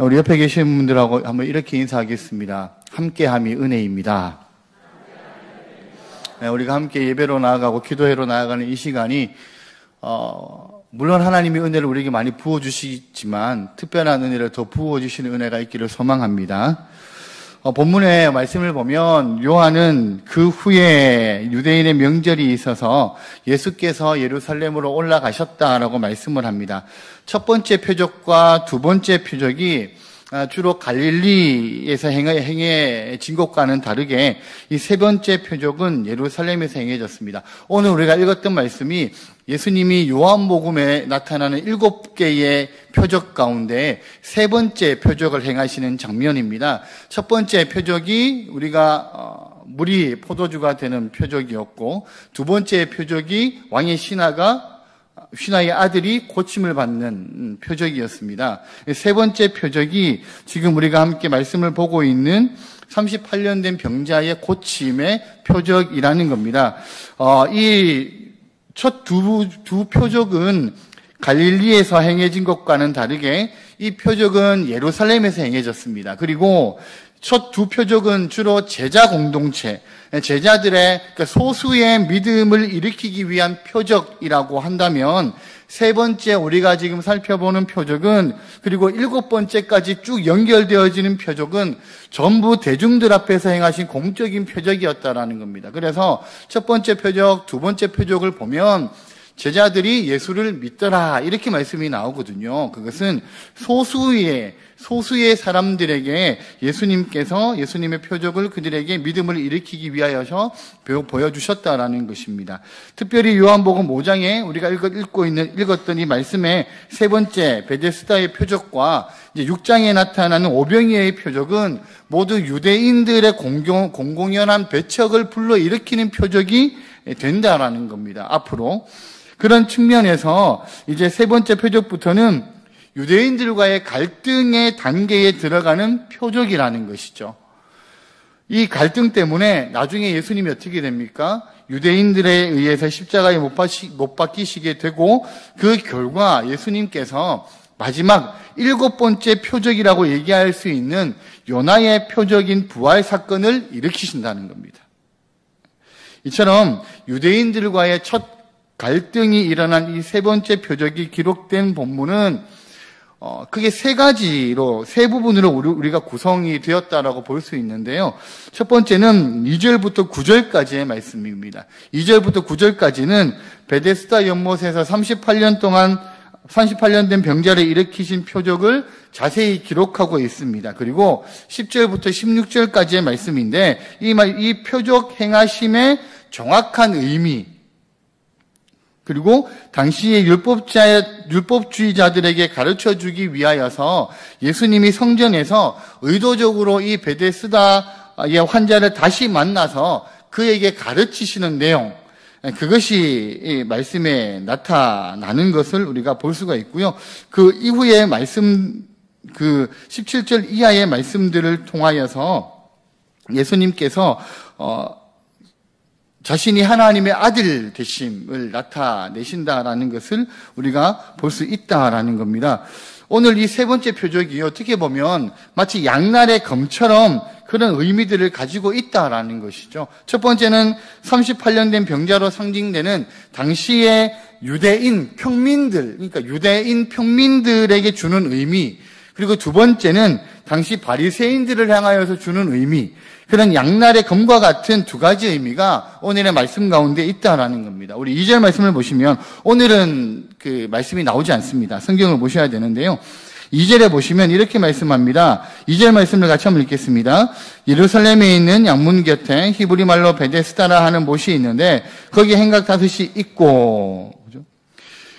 우리 옆에 계신 분들하고 한번 이렇게 인사하겠습니다. 함께함이 은혜입니다. 우리가 함께 예배로 나아가고 기도회로 나아가는 이 시간이 물론 하나님이 은혜를 우리에게 많이 부어주시지만 특별한 은혜를 더 부어주시는 은혜가 있기를 소망합니다. 본문의 말씀을 보면 요한은 그 후에 유대인의 명절이 있어서 예수께서 예루살렘으로 올라가셨다라고 말씀을 합니다. 첫 번째 표적과 두 번째 표적이 주로 갈릴리에서 행해진 것과는 다르게 이 세 번째 표적은 예루살렘에서 행해졌습니다. 오늘 우리가 읽었던 말씀이 예수님이 요한복음에 나타나는 7개의 표적 가운데 세 번째 표적을 행하시는 장면입니다. 첫 번째 표적이 우리가 물이 포도주가 되는 표적이었고, 두 번째 표적이 왕의 신하의 아들이 고침을 받는 표적이었습니다. 세 번째 표적이 지금 우리가 함께 말씀을 보고 있는 38년 된 병자의 고침의 표적이라는 겁니다. 이 첫 두 표적은 갈릴리에서 행해진 것과는 다르게 이 표적은 예루살렘에서 행해졌습니다. 그리고 첫 두 표적은 주로 제자 공동체, 제자들의 소수의 믿음을 일으키기 위한 표적이라고 한다면, 세 번째 우리가 지금 살펴보는 표적은, 그리고 7번째까지 쭉 연결되어지는 표적은 전부 대중들 앞에서 행하신 공적인 표적이었다라는 겁니다. 그래서 첫 번째 표적, 두 번째 표적을 보면 제자들이 예수를 믿더라 이렇게 말씀이 나오거든요. 그것은 소수의 사람들에게 예수님의 표적을 그들에게 믿음을 일으키기 위하여서 보여주셨다라는 것입니다. 특별히 요한복음 5장에 우리가 읽었던 이 말씀의 세 번째 베데스다의 표적과 이제 6장에 나타나는 오병이어의 표적은 모두 유대인들의 공공연한 배척을 불러일으키는 표적이 된다라는 겁니다. 앞으로 그런 측면에서 이제 세 번째 표적부터는 유대인들과의 갈등의 단계에 들어가는 표적이라는 것이죠. 이 갈등 때문에 나중에 예수님이 어떻게 됩니까? 유대인들에 의해서 십자가에 못 박히시게 되고, 그 결과 예수님께서 마지막 7번째 표적이라고 얘기할 수 있는 요나의 표적인 부활 사건을 일으키신다는 겁니다. 이처럼 유대인들과의 첫 갈등이 일어난 이 세 번째 표적이 기록된 본문은 크게 세 부분으로 우리가 구성이 되었다라고 볼 수 있는데요. 첫 번째는 2절부터 9절까지의 말씀입니다. 2절부터 9절까지는 베데스다 연못에서 38년 된 병자를 일으키신 표적을 자세히 기록하고 있습니다. 그리고 10절부터 16절까지의 말씀인데, 이 표적 행하심의 정확한 의미, 그리고 당시의 율법주의자들에게 가르쳐주기 위하여서 예수님이 성전에서 의도적으로 이 베데스다의 환자를 다시 만나서 그에게 가르치시는 내용, 그것이 이 말씀에 나타나는 것을 우리가 볼 수가 있고요. 그 이후의 말씀, 그 17절 이하의 말씀들을 통하여서 예수님께서 자신이 하나님의 아들 되심을 나타내신다라는 것을 우리가 볼 수 있다라는 겁니다. 오늘 이 세 번째 표적이 어떻게 보면 마치 양날의 검처럼 그런 의미들을 가지고 있다라는 것이죠. 첫 번째는 38년 된 병자로 상징되는 당시의 유대인 평민들에게 주는 의미, 그리고 두 번째는 당시 바리새인들을 향하여서 주는 의미, 그런 양날의 검과 같은 두 가지 의미가 오늘의 말씀 가운데 있다라는 겁니다. 우리 2절 말씀을 보시면, 오늘은 그 말씀이 나오지 않습니다. 성경을 보셔야 되는데요. 2절에 보시면 이렇게 말씀합니다. 2절 말씀을 같이 한번 읽겠습니다. 예루살렘에 있는 양문 곁에 히브리 말로 베데스다라 하는 못이 있는데 거기에 행각 5이 있고,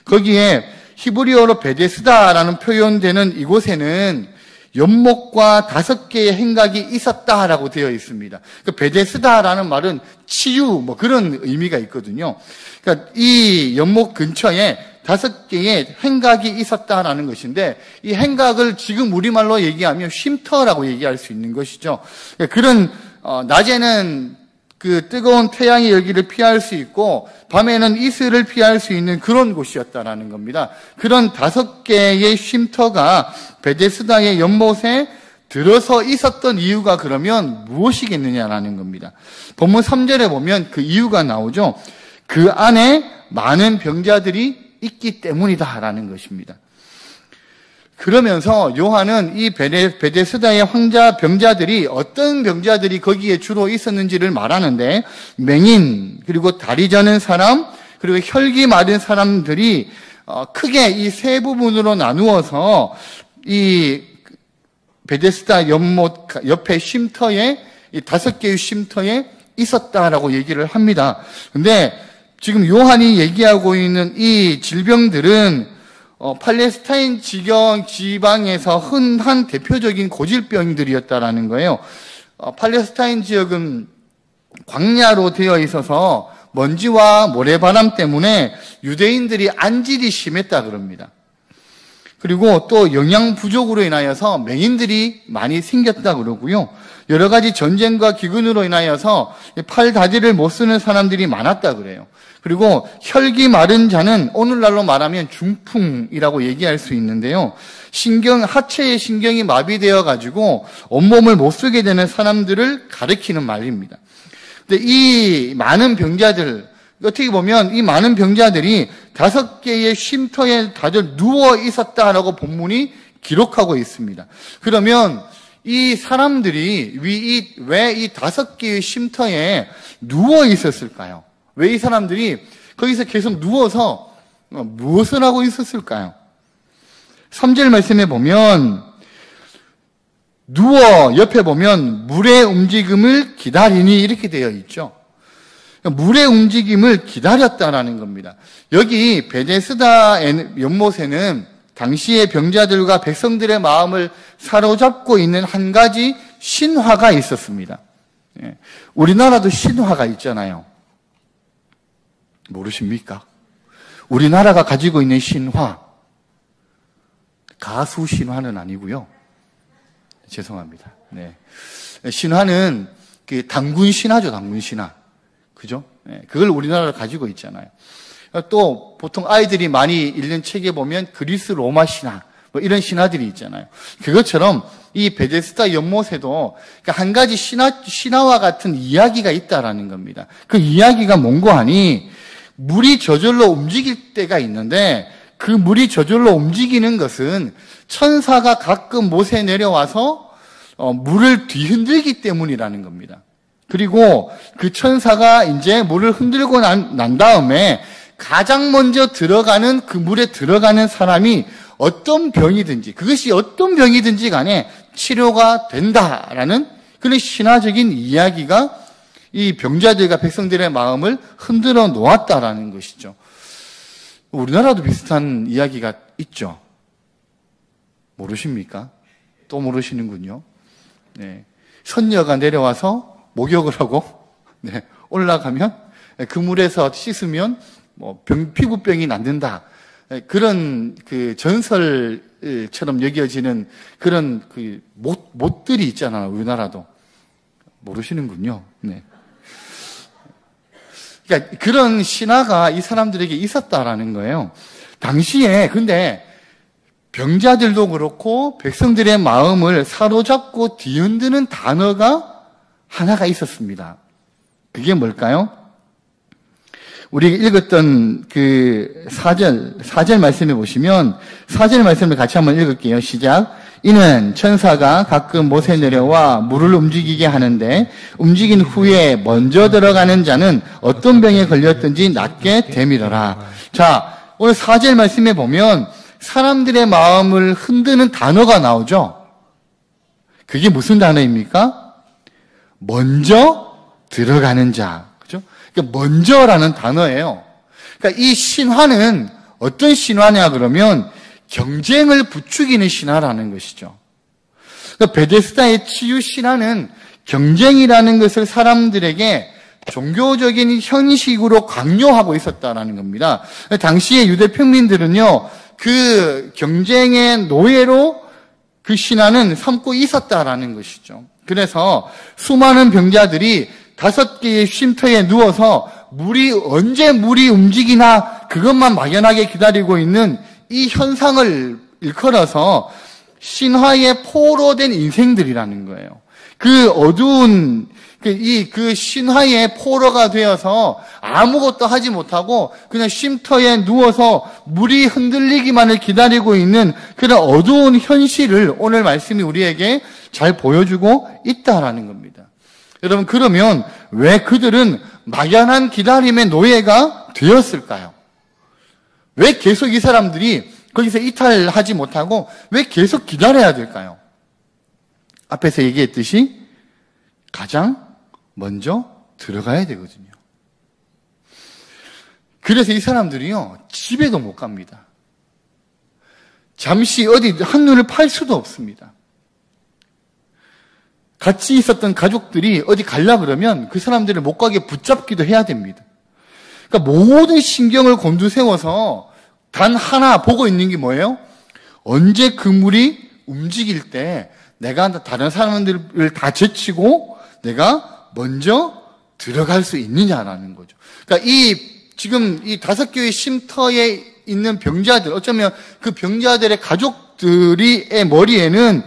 거기에 히브리어로 베데스다라는 표현되는 이곳에는 연못과 5개의 행각이 있었다라고 되어 있습니다. 그 베데스다라는 말은 치유, 그런 의미가 있거든요. 그러니까 이 연못 근처에 5개의 행각이 있었다라는 것인데, 이 행각을 지금 우리말로 얘기하면 쉼터라고 얘기할 수 있는 것이죠. 그런 낮에는 그 뜨거운 태양의 열기를 피할 수 있고 밤에는 이슬을 피할 수 있는 그런 곳이었다라는 겁니다. 그런 5개의 쉼터가 베데스다의 연못에 들어서 있었던 이유가 그러면 무엇이겠느냐라는 겁니다. 본문 3절에 보면 그 이유가 나오죠. 그 안에 많은 병자들이 있기 때문이다라는 것입니다. 그러면서 요한은 이 베데스다의 황자 병자들이 어떤 병자들이 거기에 주로 있었는지를 말하는데 맹인 그리고 다리 저는 사람 그리고 혈기 마른 사람들이 크게 이 세 부분으로 나누어서 이 베데스다 연못 옆에 쉼터에 이 5개의 쉼터에 있었다라고 얘기를 합니다. 근데 지금 요한이 얘기하고 있는 이 질병들은 팔레스타인 지방에서 흔한 대표적인 고질병들이었다라는 거예요. 팔레스타인 지역은 광야로 되어 있어서 먼지와 모래바람 때문에 유대인들이 안질이 심했다 그럽니다. 그리고 또 영양 부족으로 인하여서 맹인들이 많이 생겼다 그러고요. 여러 가지 전쟁과 기근으로 인하여서 팔 다리를 못 쓰는 사람들이 많았다 그래요. 그리고 혈기 마른 자는 오늘날로 말하면 중풍이라고 얘기할 수 있는데요. 하체의 신경이 마비되어 가지고 온몸을 못 쓰게 되는 사람들을 가리키는 말입니다. 근데 이 많은 병자들, 어떻게 보면 이 많은 병자들이 5개의 쉼터에 다들 누워 있었다라고 본문이 기록하고 있습니다. 그러면 이 사람들이 왜 이 5개의 쉼터에 누워 있었을까요? 왜 이 사람들이 거기서 계속 누워서 무엇을 하고 있었을까요? 3절 말씀에 보면 누워 옆에 보면 물의 움직임을 기다리니 이렇게 되어 있죠. 물의 움직임을 기다렸다라는 겁니다. 여기 베데스다 연못에는 당시의 병자들과 백성들의 마음을 사로잡고 있는 한 가지 신화가 있었습니다. 우리나라도 신화가 있잖아요. 모르십니까? 우리나라가 가지고 있는 신화, 가수 신화는 아니고요. 죄송합니다. 네. 신화는 그 당군 신화죠, 당군 신화. 그죠? 네. 그걸 우리나라가 가지고 있잖아요. 또 보통 아이들이 많이 읽는 책에 보면 그리스 로마 신화, 뭐 이런 신화들이 있잖아요. 그것처럼 이 베데스다 연못에도 한 가지 신화와 같은 이야기가 있다라는 겁니다. 그 이야기가 뭔고 하니 물이 저절로 움직일 때가 있는데 그 물이 저절로 움직이는 것은 천사가 가끔 못에 내려와서 물을 뒤흔들기 때문이라는 겁니다. 그리고 그 천사가 이제 물을 흔들고 난 다음에 가장 먼저 들어가는 그 물에 들어가는 사람이 어떤 병이든지 그것이 어떤 병이든지 간에 치료가 된다라는 그런 신화적인 이야기가 이 병자들과 백성들의 마음을 흔들어 놓았다라는 것이죠. 우리나라도 비슷한 이야기가 있죠. 모르십니까? 또 모르시는군요. 네. 선녀가 내려와서 목욕을 하고 네. 올라가면 그 물에서 씻으면 뭐 피부병이 낫는다. 그런 그 전설처럼 여겨지는 그런 그 못들이 있잖아요. 우리나라도 모르시는군요. 네. 그러니까 그런 신화가 이 사람들에게 있었다라는 거예요. 당시에 근데 병자들도 그렇고 백성들의 마음을 사로잡고 뒤흔드는 단어가 하나가 있었습니다. 그게 뭘까요? 우리가 읽었던 그 4절 말씀에 보시면 4절 말씀을 같이 한번 읽을게요. 시작. 이는 천사가 가끔 못에 내려와 물을 움직이게 하는데 움직인 후에 먼저 들어가는 자는 어떤 병에 걸렸든지 낫게 되밀어라. 자, 오늘 4절 말씀에 보면 사람들의 마음을 흔드는 단어가 나오죠. 그게 무슨 단어입니까? 먼저 들어가는 자. 그죠? 그러니까 먼저라는 단어예요. 그러니까 이 신화는 어떤 신화냐 그러면 경쟁을 부추기는 신화라는 것이죠. 그러니까 베데스다의 치유 신화는 경쟁이라는 것을 사람들에게 종교적인 형식으로 강요하고 있었다라는 겁니다. 당시의 유대 평민들은요, 그 경쟁의 노예로 그 신화는 삼고 있었다라는 것이죠. 그래서 수많은 병자들이 5개의 쉼터에 누워서 언제 물이 움직이나 그것만 막연하게 기다리고 있는 이 현상을 일컬어서 신화에 포로된 인생들이라는 거예요. 그 어두운 그 신화의 포로가 되어서 아무것도 하지 못하고 그냥 쉼터에 누워서 물이 흔들리기만을 기다리고 있는 그런 어두운 현실을 오늘 말씀이 우리에게 잘 보여주고 있다라는 겁니다. 여러분, 그러면 왜 그들은 막연한 기다림의 노예가 되었을까요? 왜 계속 이 사람들이 거기서 이탈하지 못하고 왜 계속 기다려야 될까요? 앞에서 얘기했듯이 가장 먼저 들어가야 되거든요. 그래서 이 사람들이요, 집에도 못 갑니다. 잠시 어디 한눈을 팔 수도 없습니다. 같이 있었던 가족들이 어디 가려고 그러면 그 사람들을 못 가게 붙잡기도 해야 됩니다. 그러니까 모든 신경을 곤두세워서 단 하나 보고 있는 게 뭐예요? 언제 그 물이 움직일 때 내가 다른 사람들을 다 제치고 내가 먼저 들어갈 수 있느냐라는 거죠. 그러니까 지금 이 5개의 쉼터에 있는 병자들, 어쩌면 그 병자들의 가족들의 머리에는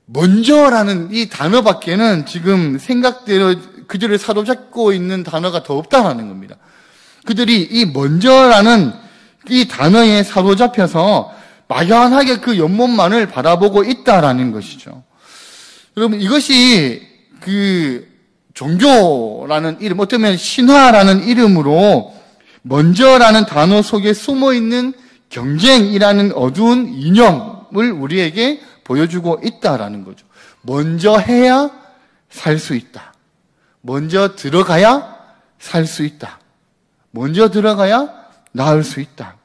먼저라는 이 단어밖에는 지금 생각대로 그들을 사로잡고 있는 단어가 더 없다라는 겁니다. 그들이 이 먼저라는 이 단어에 사로잡혀서 막연하게 그 연못만을 바라보고 있다라는 것이죠. 여러분, 이것이 그 종교라는 이름, 어쩌면 신화라는 이름으로 먼저라는 단어 속에 숨어 있는 경쟁이라는 어두운 이념을 우리에게 보여주고 있다라는 거죠. 먼저 해야 살 수 있다. 먼저 들어가야 살 수 있다. 먼저 들어가야 나을 수 있다.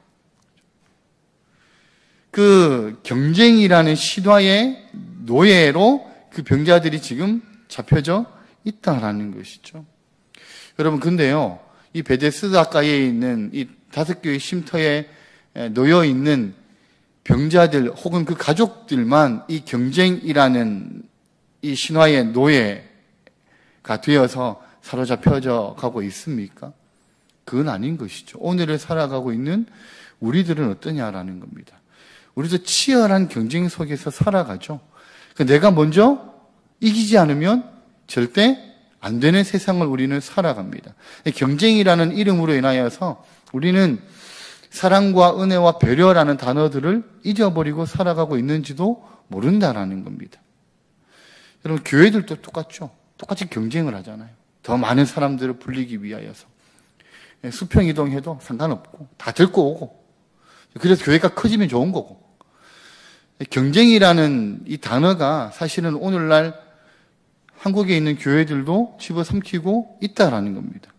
그 경쟁이라는 신화의 노예로 그 병자들이 지금 잡혀져 있다라는 것이죠. 여러분, 근데요, 이 베데스다가에 있는 이 5개의 쉼터에 놓여 있는 병자들 혹은 그 가족들만 이 경쟁이라는 이 신화의 노예가 되어서 사로잡혀져 가고 있습니까? 그건 아닌 것이죠. 오늘을 살아가고 있는 우리들은 어떠냐라는 겁니다. 우리도 치열한 경쟁 속에서 살아가죠. 내가 먼저 이기지 않으면 절대 안 되는 세상을 우리는 살아갑니다. 경쟁이라는 이름으로 인하여서 우리는 사랑과 은혜와 배려라는 단어들을 잊어버리고 살아가고 있는지도 모른다라는 겁니다. 여러분, 교회들도 똑같죠. 똑같이 경쟁을 하잖아요. 더 많은 사람들을 불리기 위하여서. 수평 이동해도 상관없고 다 들고 오고, 그래서 교회가 커지면 좋은 거고. 경쟁이라는 이 단어가 사실은 오늘날 한국에 있는 교회들도 집어삼키고 있다라는 겁니다.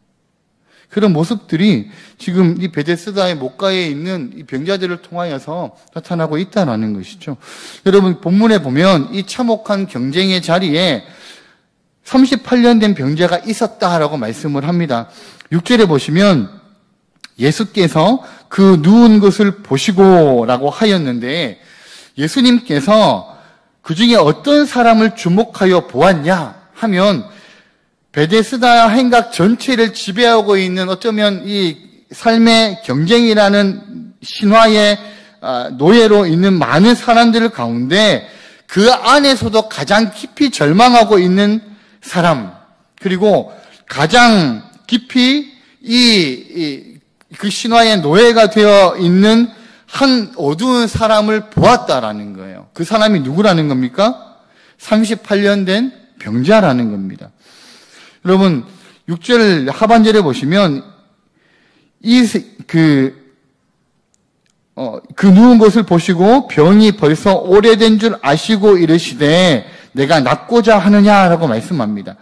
그런 모습들이 지금 이 베데스다의 목가에 있는 이 병자들을 통하여서 나타나고 있다라는 것이죠. 여러분, 본문에 보면 이 참혹한 경쟁의 자리에 38년 된 병자가 있었다라고 말씀을 합니다. 6절에 보시면 예수께서 그 누운 것을 보시고라고 하였는데, 예수님께서 그 중에 어떤 사람을 주목하여 보았냐 하면 베데스다 행각 전체를 지배하고 있는, 어쩌면 이 삶의 경쟁이라는 신화의 노예로 있는 많은 사람들 가운데 그 안에서도 가장 깊이 절망하고 있는 사람, 그리고 가장 깊이 그 신화의 노예가 되어 있는 한 어두운 사람을 보았다라는 거예요. 그 사람이 누구라는 겁니까? 38년 된 병자라는 겁니다. 여러분, 6절 하반절에 보시면 그 누운 것을 보시고 병이 벌써 오래된 줄 아시고 이르시되 내가 낫고자 하느냐라고 말씀합니다.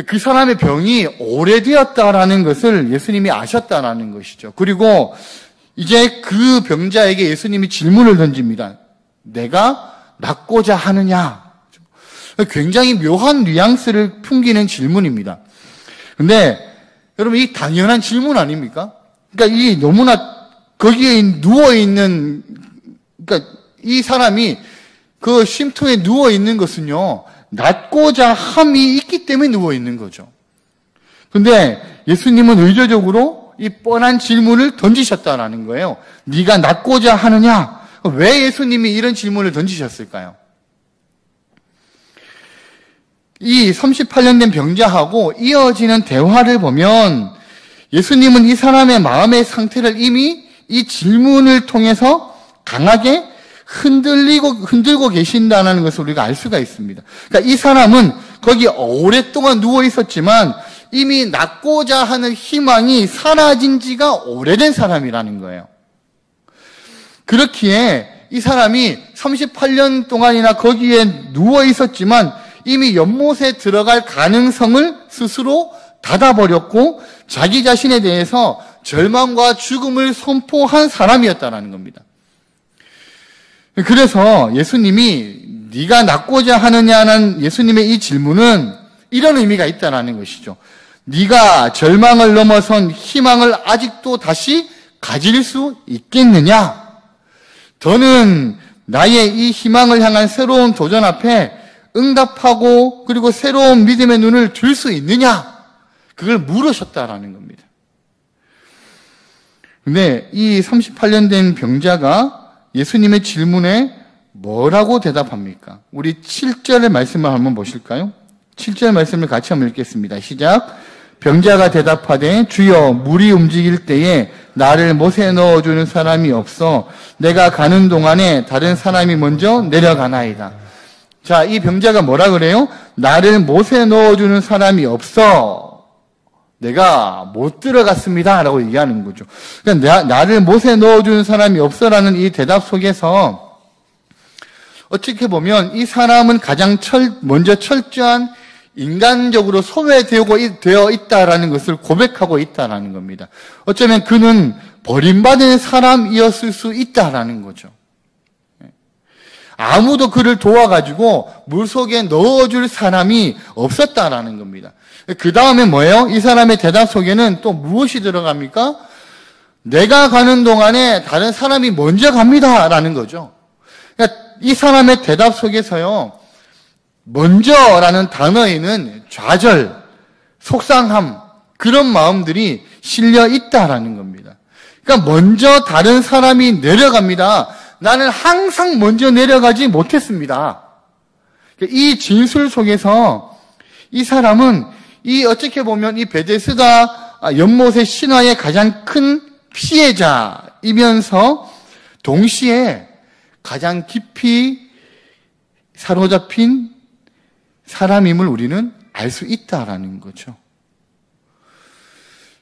그 사람의 병이 오래되었다라는 것을 예수님이 아셨다라는 것이죠. 그리고 이제 그 병자에게 예수님이 질문을 던집니다. 내가 낫고자 하느냐? 굉장히 묘한 뉘앙스를 풍기는 질문입니다. 근데 여러분, 이 당연한 질문 아닙니까? 그러니까 이 너무나 거기에 누워있는, 그러니까 이 사람이 그 쉼터에 누워있는 것은요, 낫고자 함이 있기 때문에 누워 있는 거죠. 근데 예수님은 의도적으로 이 뻔한 질문을 던지셨다라는 거예요. 네가 낫고자 하느냐? 왜 예수님이 이런 질문을 던지셨을까요? 이 38년 된 병자하고 이어지는 대화를 보면 예수님은 이 사람의 마음의 상태를 이미 이 질문을 통해서 강하게 흔들고 계신다는 것을 우리가 알 수가 있습니다. 그러니까 이 사람은 거기 오랫동안 누워 있었지만 이미 낫고자 하는 희망이 사라진 지가 오래된 사람이라는 거예요. 그렇기에 이 사람이 38년 동안이나 거기에 누워 있었지만 이미 연못에 들어갈 가능성을 스스로 닫아버렸고 자기 자신에 대해서 절망과 죽음을 선포한 사람이었다는 겁니다. 그래서 예수님이 네가 낫고자 하느냐는 예수님의 이 질문은 이런 의미가 있다는 것이죠. 네가 절망을 넘어선 희망을 아직도 다시 가질 수 있겠느냐? 더는 나의 이 희망을 향한 새로운 도전 앞에 응답하고 그리고 새로운 믿음의 눈을 들 수 있느냐? 그걸 물으셨다라는 겁니다. 근데 이 38년 된 병자가 예수님의 질문에 뭐라고 대답합니까? 우리 7절의 말씀을 한번 보실까요? 7절 말씀을 같이 한번 읽겠습니다. 시작. 병자가 대답하되 주여 물이 움직일 때에 나를 못에 넣어주는 사람이 없어 내가 가는 동안에 다른 사람이 먼저 내려가나이다. 자, 이 병자가 뭐라 그래요? 나를 못에 넣어주는 사람이 없어 내가 못 들어갔습니다 라고 얘기하는 거죠. 그러니까 나를 못에 넣어주는 사람이 없어라는 이 대답 속에서 어떻게 보면 이 사람은 가장 먼저 철저한 인간적으로 소외되어 있다라는 것을 고백하고 있다라는 겁니다. 어쩌면 그는 버림받은 사람이었을 수 있다라는 거죠. 아무도 그를 도와가지고 물속에 넣어줄 사람이 없었다라는 겁니다. 그 다음에 뭐예요? 이 사람의 대답 속에는 또 무엇이 들어갑니까? 내가 가는 동안에 다른 사람이 먼저 갑니다라는 거죠. 그러니까 이 사람의 대답 속에서요, 먼저라는 단어에는 좌절, 속상함, 그런 마음들이 실려 있다라는 겁니다. 그러니까 먼저 다른 사람이 내려갑니다. 나는 항상 먼저 내려가지 못했습니다. 이 진술 속에서 이 사람은 어떻게 보면 이 베데스다 연못의 신화의 가장 큰 피해자이면서 동시에 가장 깊이 사로잡힌 사람임을 우리는 알 수 있다라는 거죠.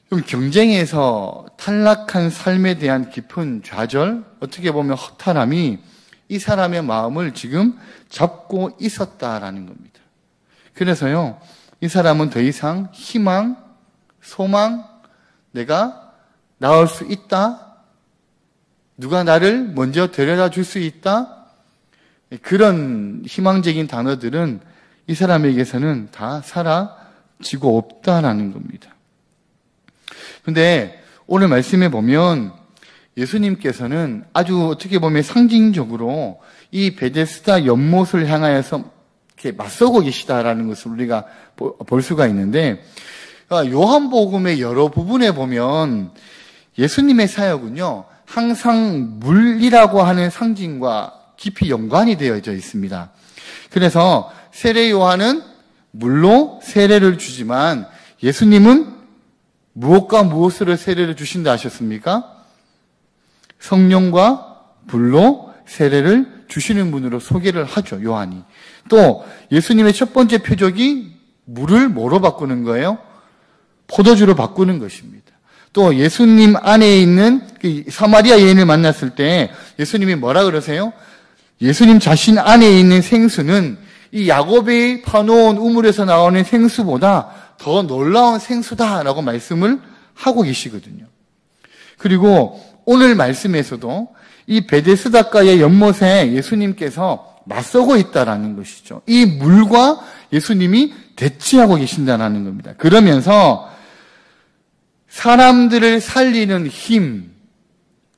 좀 경쟁에서 탈락한 삶에 대한 깊은 좌절, 어떻게 보면 허탈함이 이 사람의 마음을 지금 잡고 있었다라는 겁니다. 그래서요, 이 사람은 더 이상 희망, 소망, 내가 나을 수 있다, 누가 나를 먼저 데려다 줄 수 있다, 그런 희망적인 단어들은 이 사람에게서는 다 사라지고 없다라는 겁니다. 근데 오늘 말씀에 보면 예수님께서는 아주 어떻게 보면 상징적으로 이 베데스다 연못을 향하여서 이렇게 맞서고 계시다라는 것을 우리가 볼 수가 있는데, 요한복음의 여러 부분에 보면 예수님의 사역은요, 항상 물이라고 하는 상징과 깊이 연관이 되어져 있습니다. 그래서 세례 요한은 물로 세례를 주지만 예수님은 무엇과 무엇으로 세례를 주신다 하셨습니까? 성령과 불로 세례를 주시는 분으로 소개를 하죠, 요한이. 또 예수님의 첫 번째 표적이 물을 뭐로 바꾸는 거예요? 포도주로 바꾸는 것입니다. 또 예수님 안에 있는 사마리아 여인을 만났을 때 예수님이 뭐라 그러세요? 예수님 자신 안에 있는 생수는 이 야곱이 파놓은 우물에서 나오는 생수보다 더 놀라운 생수다라고 말씀을 하고 계시거든요. 그리고 오늘 말씀에서도 이 베데스다가의 연못에 예수님께서 맞서고 있다라는 것이죠. 이 물과 예수님이 대치하고 계신다는 겁니다. 그러면서 사람들을 살리는 힘,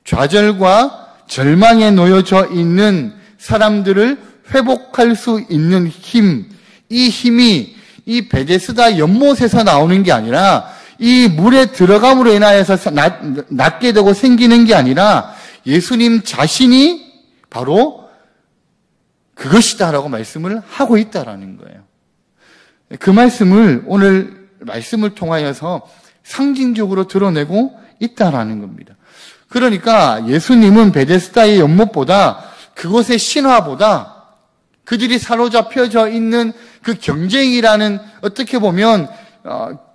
좌절과 절망에 놓여져 있는 사람들을 회복할 수 있는 힘, 이 힘이 이 베데스다 연못에서 나오는 게 아니라 이 물에 들어감으로 인하여서 낫게 되고 생기는 게 아니라 예수님 자신이 바로 그것이다라고 말씀을 하고 있다라는 거예요. 그 말씀을 오늘 말씀을 통하여서 상징적으로 드러내고 있다라는 겁니다. 그러니까 예수님은 베데스다의 연못보다 그곳의 신화보다 그들이 사로잡혀져 있는 그 경쟁이라는 어떻게 보면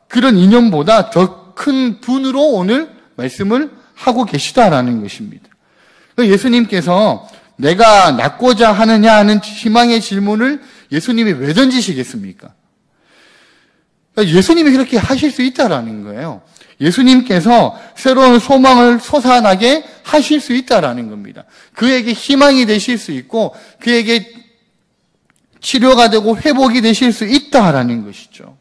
그런 이념보다 더 큰 분으로 오늘 말씀을 하고 계시다라는 것입니다. 예수님께서 내가 낫고자 하느냐 하는 희망의 질문을 예수님이 왜 던지시겠습니까? 예수님이 그렇게 하실 수 있다라는 거예요. 예수님께서 새로운 소망을 솟아나게 하실 수 있다라는 겁니다. 그에게 희망이 되실 수 있고 그에게 치료가 되고 회복이 되실 수 있다라는 것이죠.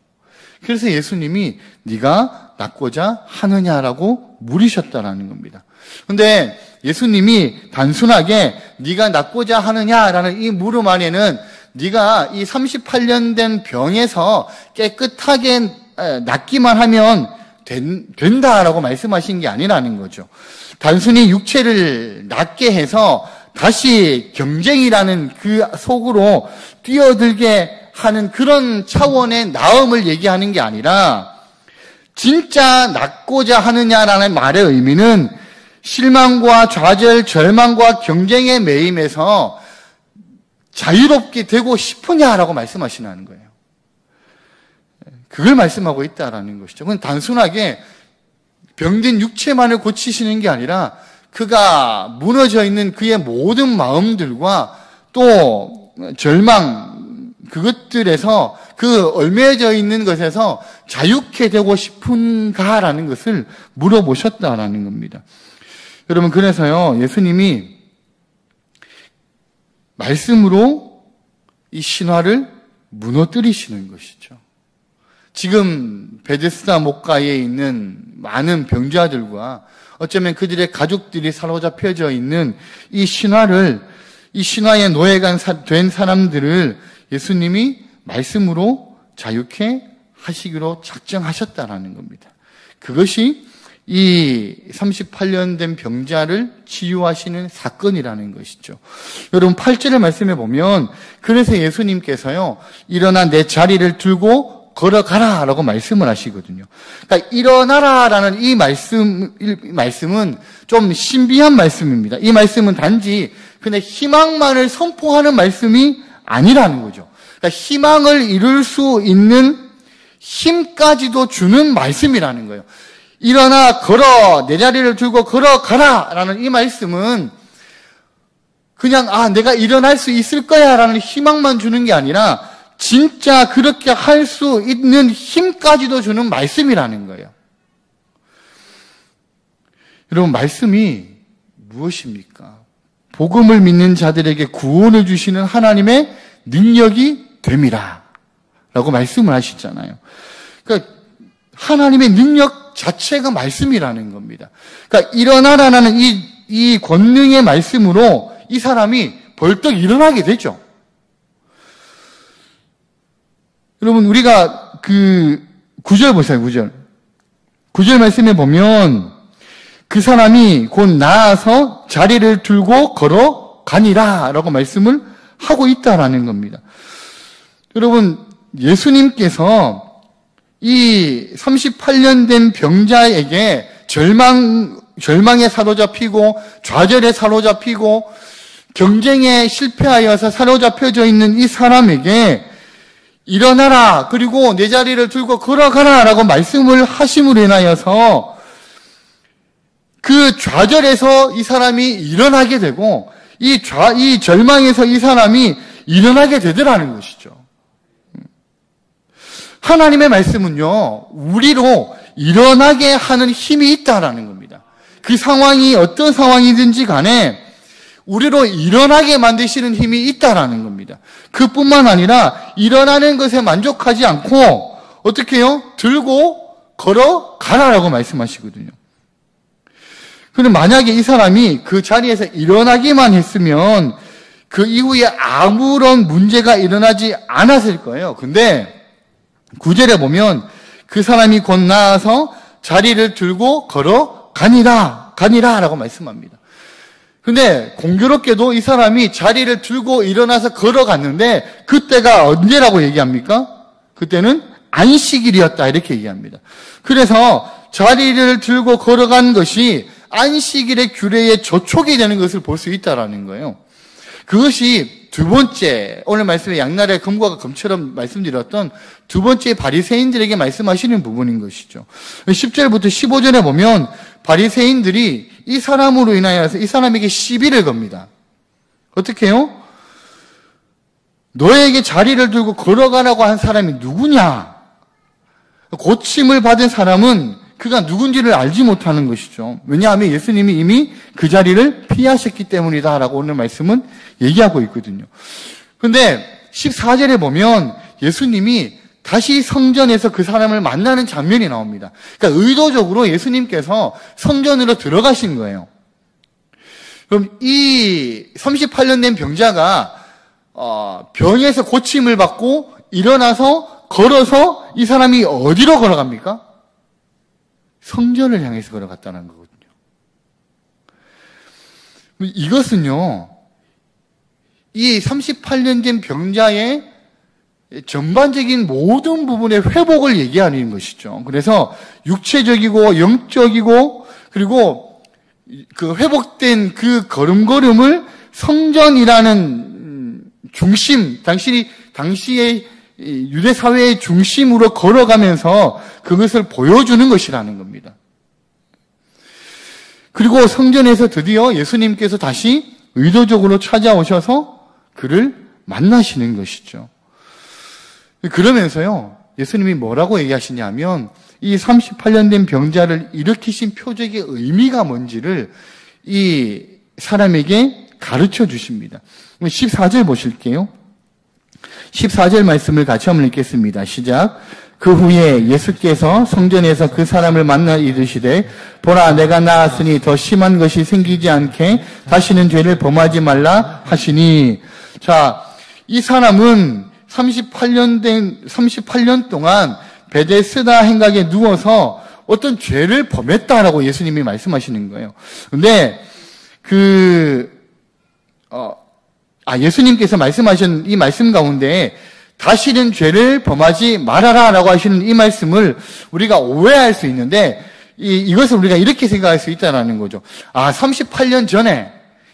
그래서 예수님이 네가 낫고자 하느냐라고 물으셨다라는 겁니다. 그런데 예수님이 단순하게 네가 낫고자 하느냐라는 이 물음 안에는 네가 이 38년 된 병에서 깨끗하게 낫기만 하면 된다라고 말씀하신 게 아니라는 거죠. 단순히 육체를 낫게 해서 다시 경쟁이라는 그 속으로 뛰어들게 하는 그런 차원의 나음을 얘기하는 게 아니라 진짜 낫고자 하느냐라는 말의 의미는 실망과 좌절, 절망과 경쟁의 매임에서 자유롭게 되고 싶으냐라고 말씀하시는 거예요. 그걸 말씀하고 있다라는 것이죠. 그건 단순하게 병든 육체만을 고치시는 게 아니라 그가 무너져 있는 그의 모든 마음들과 또 절망, 그것들에서 그 얽매여져 있는 것에서 자유케 되고 싶은가라는 것을 물어보셨다라는 겁니다. 여러분, 그래서요, 예수님이 말씀으로 이 신화를 무너뜨리시는 것이죠. 지금 베데스다 목가에 있는 많은 병자들과 어쩌면 그들의 가족들이 사로잡혀져 있는 이 신화의 노예가 된 사람들을 예수님이 말씀으로 자유케 하시기로 작정하셨다라는 겁니다. 그것이 이 38년 된 병자를 치유하시는 사건이라는 것이죠. 여러분 8절의 말씀에 보면 그래서 예수님께서요, 일어나 내 자리를 들고 걸어가라 라고 말씀을 하시거든요. 그러니까 일어나라라는 이 말씀은 좀 신비한 말씀입니다. 이 말씀은 단지 그냥 희망만을 선포하는 말씀이 아니라는 거죠. 그러니까 희망을 이룰 수 있는 힘까지도 주는 말씀이라는 거예요. 일어나 걸어 내 자리를 들고 걸어가라 라는 이 말씀은 그냥 내가 일어날 수 있을 거야 라는 희망만 주는 게 아니라 진짜 그렇게 할 수 있는 힘까지도 주는 말씀이라는 거예요. 여러분, 말씀이 무엇입니까? 복음을 믿는 자들에게 구원을 주시는 하나님의 능력이 됨이라 라고 말씀을 하시잖아요. 그러니까 하나님의 능력 자체가 말씀이라는 겁니다. 그러니까 일어나라는 이 권능의 말씀으로 이 사람이 벌떡 일어나게 되죠. 여러분, 우리가 그 9절 보세요, 9절. 9절 말씀에 보면 그 사람이 곧 나아서 자리를 들고 걸어가니라 라고 말씀을 하고 있다라는 겁니다. 여러분, 예수님께서 이 38년 된 병자에게 절망에 사로잡히고 좌절에 사로잡히고 경쟁에 실패하여서 사로잡혀져 있는 이 사람에게 일어나라, 그리고 내 자리를 들고 걸어가라 라고 말씀을 하심으로 인하여서 그 좌절에서 이 사람이 일어나게 되고 이 절망에서 이 사람이 일어나게 되더라는 것이죠. 하나님의 말씀은요, 우리로 일어나게 하는 힘이 있다라는 겁니다. 그 상황이 어떤 상황이든지 간에 우리로 일어나게 만드시는 힘이 있다라는 겁니다. 그뿐만 아니라 일어나는 것에 만족하지 않고 어떻게 해요? 들고 걸어가라라고 말씀하시거든요. 그런데 만약에 이 사람이 그 자리에서 일어나기만 했으면 그 이후에 아무런 문제가 일어나지 않았을 거예요. 근데 9절에 보면 그 사람이 곧 나아서 자리를 들고 걸어가니라 라고 말씀합니다. 근데 공교롭게도 이 사람이 자리를 들고 일어나서 걸어갔는데 그때가 언제라고 얘기합니까? 그때는 안식일이었다 이렇게 얘기합니다. 그래서 자리를 들고 걸어간 것이 안식일의 규례에 저촉이 되는 것을 볼 수 있다라는 거예요. 그것이 두 번째, 오늘 말씀에 양날의 검과 검처럼 말씀드렸던 두 번째 바리새인들에게 말씀하시는 부분인 것이죠. 10절부터 15절에 보면 바리새인들이 이 사람으로 인하여서 이 사람에게 시비를 겁니다. 어떻게 해요? 너에게 자리를 들고 걸어가라고 한 사람이 누구냐? 고침을 받은 사람은 그가 누군지를 알지 못하는 것이죠. 왜냐하면 예수님이 이미 그 자리를 피하셨기 때문이다라고 오늘 말씀은 얘기하고 있거든요. 그런데 14절에 보면 예수님이 다시 성전에서 그 사람을 만나는 장면이 나옵니다. 그러니까 의도적으로 예수님께서 성전으로 들어가신 거예요. 그럼 이 38년 된 병자가 병에서 고침을 받고 일어나서 걸어서 이 사람이 어디로 걸어갑니까? 성전을 향해서 걸어갔다는 거거든요. 이것은요, 이 38년 된 병자의 전반적인 모든 부분의 회복을 얘기하는 것이죠. 그래서 육체적이고 영적이고 그리고 그 회복된 그 걸음걸음을 성전이라는 중심, 당시의 유대 사회의 중심으로 걸어가면서 그것을 보여주는 것이라는 겁니다. 그리고 성전에서 드디어 예수님께서 다시 의도적으로 찾아오셔서 그를 만나시는 것이죠. 그러면서요, 예수님이 뭐라고 얘기하시냐면 이 38년 된 병자를 일으키신 표적의 의미가 뭔지를 이 사람에게 가르쳐 주십니다. 14절 보실게요. 14절 말씀을 같이 한번 읽겠습니다. 시작. 그 후에 예수께서 성전에서 그 사람을 만나 이르시되 보라 내가 나았으니 더 심한 것이 생기지 않게 다시는 죄를 범하지 말라 하시니. 자, 이 사람은 38년 동안 베데스다 행각에 누워서 어떤 죄를 범했다라고 예수님이 말씀하시는 거예요. 근데 예수님께서 말씀하신 이 말씀 가운데 다시는 죄를 범하지 말아라라고 하시는 이 말씀을 우리가 오해할 수 있는데 이것을 우리가 이렇게 생각할 수 있다는 거죠. 38년 전에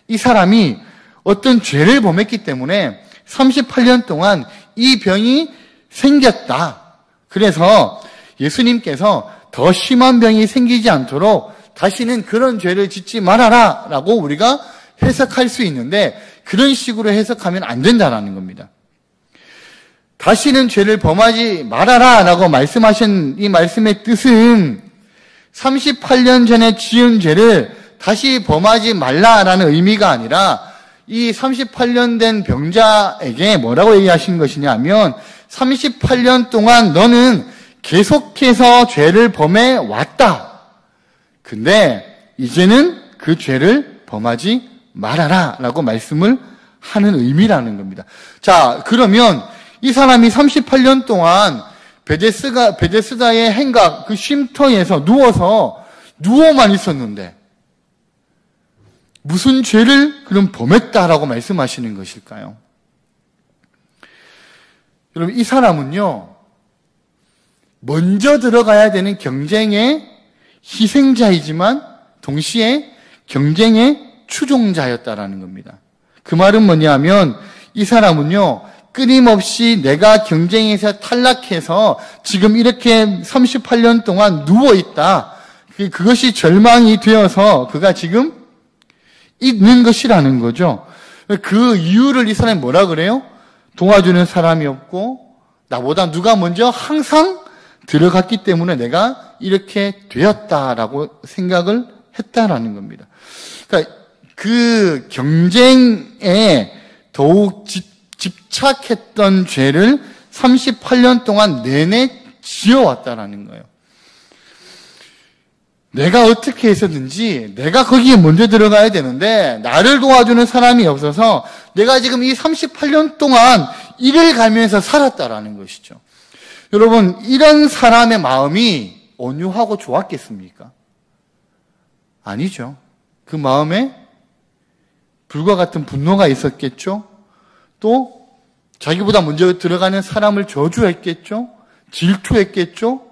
이 사람이 어떤 죄를 범했기 때문에 38년 동안 이 병이 생겼다. 그래서 예수님께서 더 심한 병이 생기지 않도록 다시는 그런 죄를 짓지 말아라 라고 우리가 해석할 수 있는데 그런 식으로 해석하면 안 된다는 겁니다. 다시는 죄를 범하지 말아라 라고 말씀하신 이 말씀의 뜻은 38년 전에 지은 죄를 다시 범하지 말라라는 의미가 아니라 이 38년 된 병자에게 뭐라고 얘기하신 것이냐면 38년 동안 너는 계속해서 죄를 범해 왔다. 근데 이제는 그 죄를 범하지 말아라 라고 말씀을 하는 의미라는 겁니다. 자, 그러면 이 사람이 38년 동안 베데스다의 행각 그 쉼터에서 누워만 있었는데 무슨 죄를 그럼 범했다라고 말씀하시는 것일까요? 여러분, 이 사람은요, 먼저 들어가야 되는 경쟁의 희생자이지만 동시에 경쟁의 추종자였다라는 겁니다. 그 말은 뭐냐면 이 사람은요, 끊임없이 내가 경쟁에서 탈락해서 지금 이렇게 38년 동안 누워있다. 그것이 절망이 되어서 그가 지금 있는 것이라는 거죠. 그 이유를 이 사람이 뭐라 그래요? 도와주는 사람이 없고 나보다 누가 먼저 항상 들어갔기 때문에 내가 이렇게 되었다라고 생각을 했다라는 겁니다. 그러니까 그 경쟁에 더욱 집착했던 죄를 38년 동안 내내 지어왔다라는 거예요. 내가 어떻게 했었는지 내가 거기에 먼저 들어가야 되는데 나를 도와주는 사람이 없어서 내가 지금 이 38년 동안 이를 가면서 살았다라는 것이죠. 여러분, 이런 사람의 마음이 온유하고 좋았겠습니까? 아니죠. 그 마음에 불과 같은 분노가 있었겠죠. 또 자기보다 먼저 들어가는 사람을 저주했겠죠. 질투했겠죠.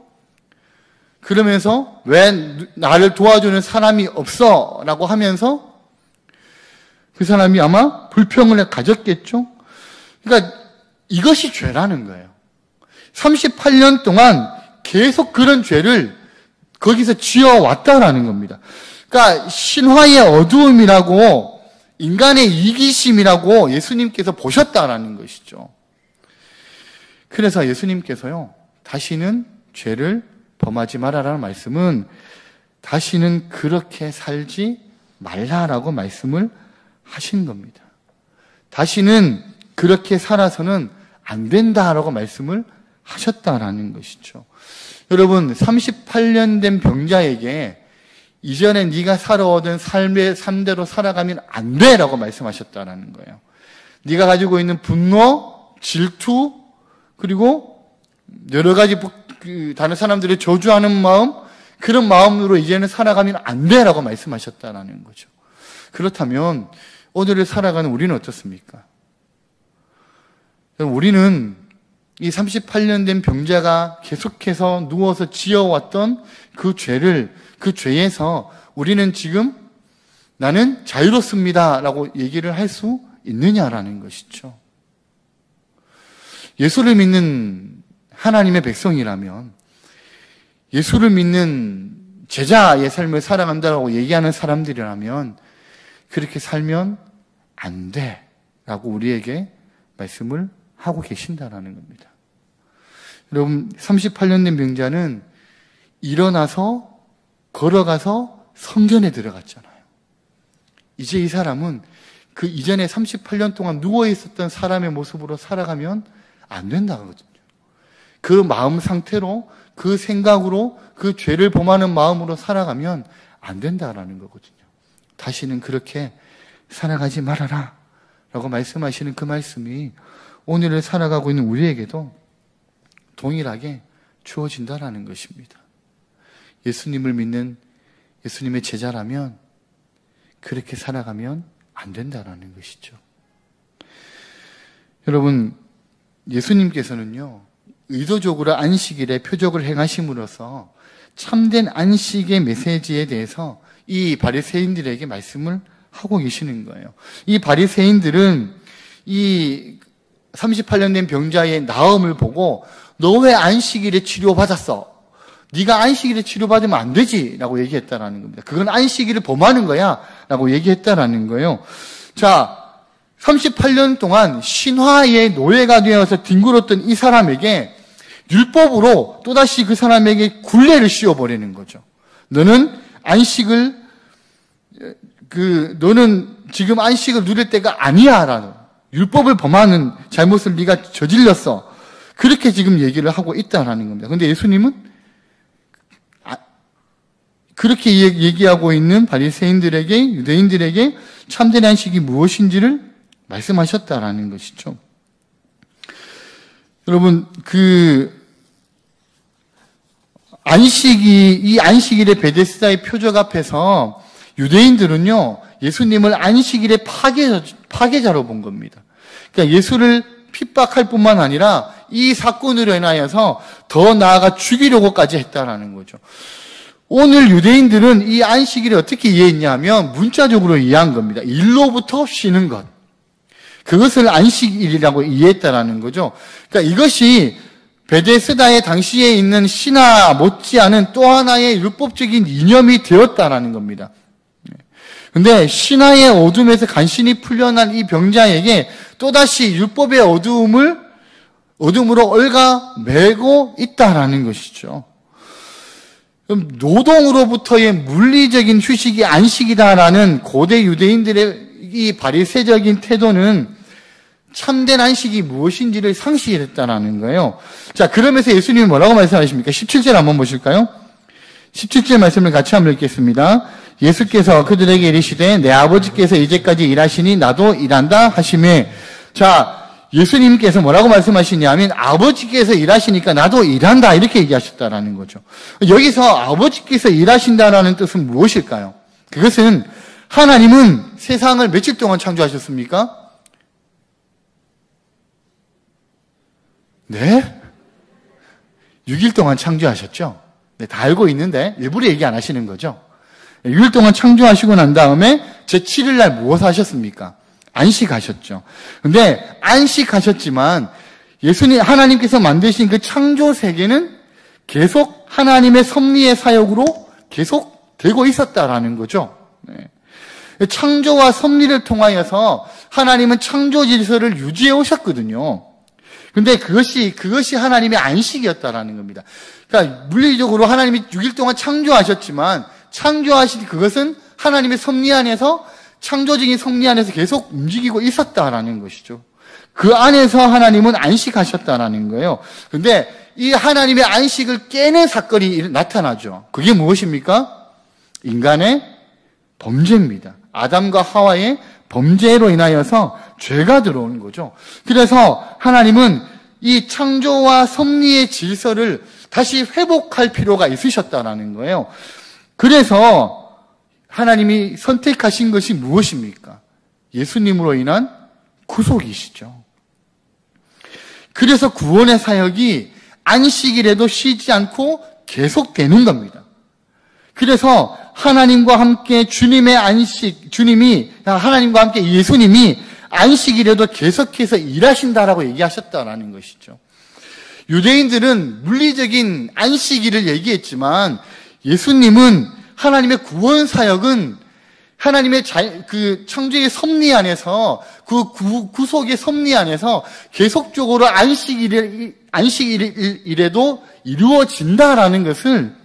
그러면서 왜 나를 도와주는 사람이 없어? 라고 하면서 그 사람이 아마 불평을 가졌겠죠. 그러니까 이것이 죄라는 거예요. 38년 동안 계속 그런 죄를 거기서 지어왔다라는 겁니다. 그러니까 신화의 어두움이라고 인간의 이기심이라고 예수님께서 보셨다라는 것이죠. 그래서 예수님께서요, 다시는 죄를 범하지 말아라는 말씀은 다시는 그렇게 살지 말라라고 말씀을 하신 겁니다. 다시는 그렇게 살아서는 안 된다라고 말씀을 하셨다라는 것이죠. 여러분, 38년 된 병자에게 이전에 네가 살아오던 삶의 삶대로 살아가면 안 돼라고 말씀하셨다라는 거예요. 네가 가지고 있는 분노, 질투, 그리고 여러 가지 다른 사람들을 저주하는 마음, 그런 마음으로 이제는 살아가면 안 돼라고 말씀하셨다라는 거죠. 그렇다면 오늘을 살아가는 우리는 어떻습니까? 우리는 이 38년 된 병자가 계속해서 누워서 지어왔던 그 죄를, 그 죄에서 우리는 지금 나는 자유롭습니다 라고 얘기를 할 수 있느냐라는 것이죠. 예수를 믿는 하나님의 백성이라면, 예수를 믿는 제자의 삶을 살아간다고 얘기하는 사람들이라면 그렇게 살면 안 돼 라고 우리에게 말씀을 하고 계신다라는 겁니다. 여러분, 38년 된 병자는 일어나서 걸어가서 성전에 들어갔잖아요. 이제 이 사람은 그 이전에 38년 동안 누워있었던 사람의 모습으로 살아가면 안 된다거든요. 그 마음 상태로, 그 생각으로, 그 죄를 범하는 마음으로 살아가면 안 된다라는 거거든요. 다시는 그렇게 살아가지 말아라 라고 말씀하시는 그 말씀이 오늘을 살아가고 있는 우리에게도 동일하게 주어진다라는 것입니다. 예수님을 믿는 예수님의 제자라면 그렇게 살아가면 안 된다라는 것이죠. 여러분, 예수님께서는요, 의도적으로 안식일에 표적을 행하심으로써 참된 안식의 메시지에 대해서 이 바리새인들에게 말씀을 하고 계시는 거예요. 이 바리새인들은 이 38년 된 병자의 나음을 보고 너 왜 안식일에 치료받았어? 네가 안식일에 치료받으면 안 되지 라고 얘기했다라는 겁니다. 그건 안식일을 범하는 거야 라고 얘기했다라는 거예요. 자, 38년 동안 신화의 노예가 되어서 뒹굴었던 이 사람에게 율법으로 또다시 그 사람에게 굴레를 씌워버리는 거죠. 너는 지금 안식을 누릴 때가 아니야 라는, 율법을 범하는 잘못을 네가 저질렀어. 그렇게 지금 얘기를 하고 있다라는 겁니다. 그런데 예수님은 그렇게 얘기하고 있는 바리새인들에게, 유대인들에게 참된 안식이 무엇인지를 말씀하셨다라는 것이죠. 여러분, 이 안식일의 베데스다의 표적 앞에서 유대인들은요, 예수님을 안식일의 파괴자로 본 겁니다. 그러니까 예수를 핍박할 뿐만 아니라 이 사건으로 인하여서 더 나아가 죽이려고까지 했다라는 거죠. 오늘 유대인들은 이 안식일을 어떻게 이해했냐면 문자적으로 이해한 겁니다. 일로부터 쉬는 것. 그것을 안식일이라고 이해했다라는 거죠. 그러니까 이것이 베데스다의 당시에 있는 신화 못지않은 또 하나의 율법적인 이념이 되었다라는 겁니다. 근데 신화의 어둠에서 간신히 풀려난 이 병자에게 또다시 율법의 어둠으로 얽어매고 있다라는 것이죠. 그럼 노동으로부터의 물리적인 휴식이 안식이다라는 고대 유대인들의 이 바리새적인 태도는 참된 안식이 무엇인지를 상실했다라는 거예요. 자, 그러면서 예수님이 뭐라고 말씀하십니까? 17절 한번 보실까요? 17절 말씀을 같이 한번 읽겠습니다. 예수께서 그들에게 이르시되 내 아버지께서 이제까지 일하시니 나도 일한다 하시매. 자, 예수님께서 뭐라고 말씀하시냐면 아버지께서 일하시니까 나도 일한다 이렇게 얘기하셨다라는 거죠. 여기서 아버지께서 일하신다라는 뜻은 무엇일까요? 그것은 하나님은 세상을 며칠 동안 창조하셨습니까? 네? 6일 동안 창조하셨죠? 네, 다 알고 있는데 일부러 얘기 안 하시는 거죠. 6일 동안 창조하시고 난 다음에 제7일 날 무엇 하셨습니까? 안식하셨죠. 근데 안식하셨지만 하나님께서 만드신 그 창조 세계는 계속 하나님의 섭리의 사역으로 계속 되고 있었다라는 거죠. 네. 창조와 섭리를 통하여서 하나님은 창조 질서를 유지해 오셨거든요. 근데 그것이 하나님의 안식이었다라는 겁니다. 그러니까 물리적으로 하나님이 6일 동안 창조하셨지만 창조하신 그것은 하나님의 섭리 안에서 창조적인 섭리 안에서 계속 움직이고 있었다라는 것이죠. 그 안에서 하나님은 안식하셨다라는 거예요. 근데 이 하나님의 안식을 깨는 사건이 나타나죠. 그게 무엇입니까? 인간의 범죄입니다. 아담과 하와의 범죄로 인하여서 죄가 들어오는 거죠. 그래서 하나님은 이 창조와 섭리의 질서를 다시 회복할 필요가 있으셨다라는 거예요. 그래서 하나님이 선택하신 것이 무엇입니까? 예수님으로 인한 구속이시죠. 그래서 구원의 사역이 안식일에도 쉬지 않고 계속되는 겁니다. 그래서 하나님과 함께 하나님과 함께 예수님이 안식일에도 계속해서 일하신다라고 얘기하셨다라는 것이죠. 유대인들은 물리적인 안식일을 얘기했지만 예수님은 하나님의 구원 사역은 하나님의 그 창조의 섭리 안에서 그 구속의 섭리 안에서 계속적으로 안식일에도 이루어진다라는 것을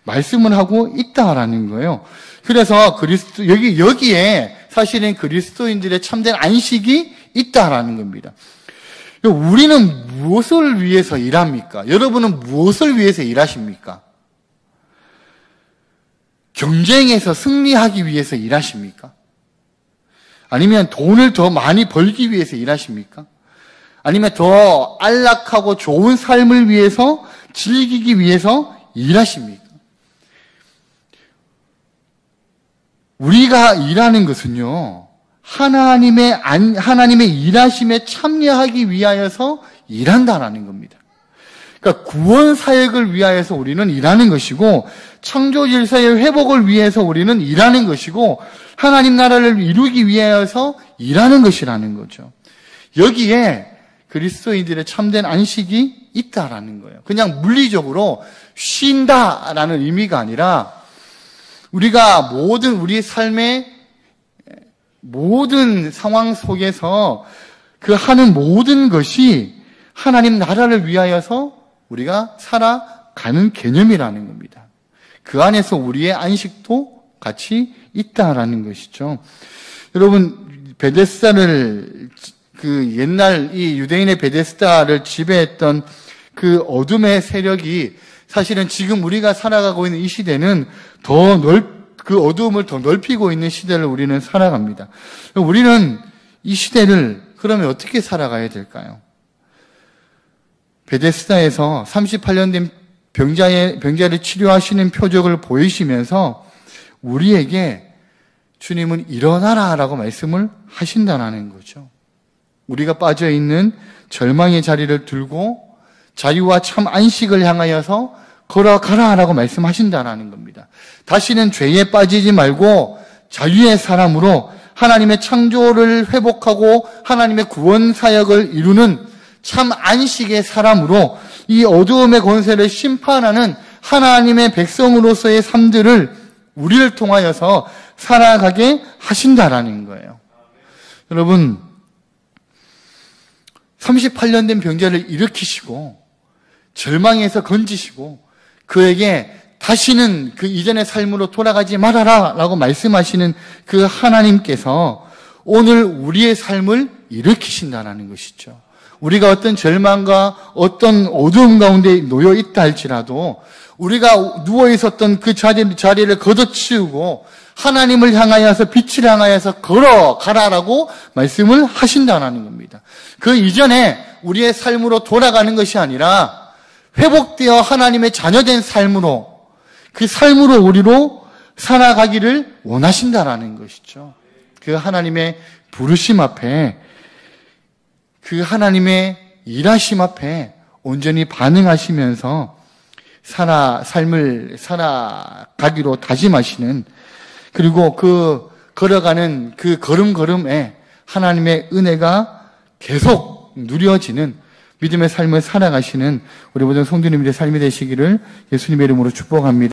말씀을 하고 있다라는 거예요. 그래서 여기에 사실은 그리스도인들의 참된 안식이 있다라는 겁니다. 우리는 무엇을 위해서 일합니까? 여러분은 무엇을 위해서 일하십니까? 경쟁에서 승리하기 위해서 일하십니까? 아니면 돈을 더 많이 벌기 위해서 일하십니까? 아니면 더 안락하고 좋은 삶을 위해서 즐기기 위해서 일하십니까? 우리가 일하는 것은요, 하나님의 일하심에 참여하기 위하여서 일한다라는 겁니다. 그러니까 구원 사역을 위하여서 우리는 일하는 것이고, 창조 질서의 회복을 위해서 우리는 일하는 것이고, 하나님 나라를 이루기 위하여서 일하는 것이라는 거죠. 여기에 그리스도인들의 참된 안식이 있다라는 거예요. 그냥 물리적으로 쉰다라는 의미가 아니라 우리가 우리 삶의 모든 상황 속에서 그 하는 모든 것이 하나님 나라를 위하여서 우리가 살아가는 개념이라는 겁니다. 그 안에서 우리의 안식도 같이 있다라는 것이죠. 여러분, 베데스다를 옛날 이 유대인의 베데스다를 지배했던 그 어둠의 세력이 사실은 지금 우리가 살아가고 있는 이 시대는 그 어두움을 더 넓히고 있는 시대를 우리는 살아갑니다. 우리는 이 시대를 그러면 어떻게 살아가야 될까요? 베데스다에서 38년 된 병자를 치료하시는 표적을 보이시면서 우리에게 주님은 일어나라라고 말씀을 하신다는 거죠. 우리가 빠져있는 절망의 자리를 들고 자유와 참 안식을 향하여서 걸어가라라고 말씀하신다는 겁니다. 다시는 죄에 빠지지 말고 자유의 사람으로 하나님의 창조를 회복하고 하나님의 구원 사역을 이루는 참 안식의 사람으로 이 어두움의 권세를 심판하는 하나님의 백성으로서의 삶들을 우리를 통하여서 살아가게 하신다라는 거예요. 여러분, 38년 된 병자를 일으키시고 절망에서 건지시고 그에게 다시는 그 이전의 삶으로 돌아가지 말아라 라고 말씀하시는 그 하나님께서 오늘 우리의 삶을 일으키신다는 것이죠. 우리가 어떤 절망과 어떤 어두움 가운데 놓여 있다 할지라도 우리가 누워 있었던 그 자리를 걷어치우고 하나님을 향하여서 빛을 향하여서 걸어가라라고 말씀을 하신다는 겁니다. 그 이전에 우리의 삶으로 돌아가는 것이 아니라 회복되어 하나님의 자녀된 삶으로 그 삶으로 우리로 살아가기를 원하신다라는 것이죠. 그 하나님의 부르심 앞에 그 하나님의 일하심 앞에 온전히 반응하시면서 삶을 살아가기로 다짐하시는 그리고 그 걸어가는 그 걸음걸음에 하나님의 은혜가 계속 누려지는 믿음의 삶을 살아가시는 우리 모든 성도님들의 삶이 되시기를 예수님의 이름으로 축복합니다.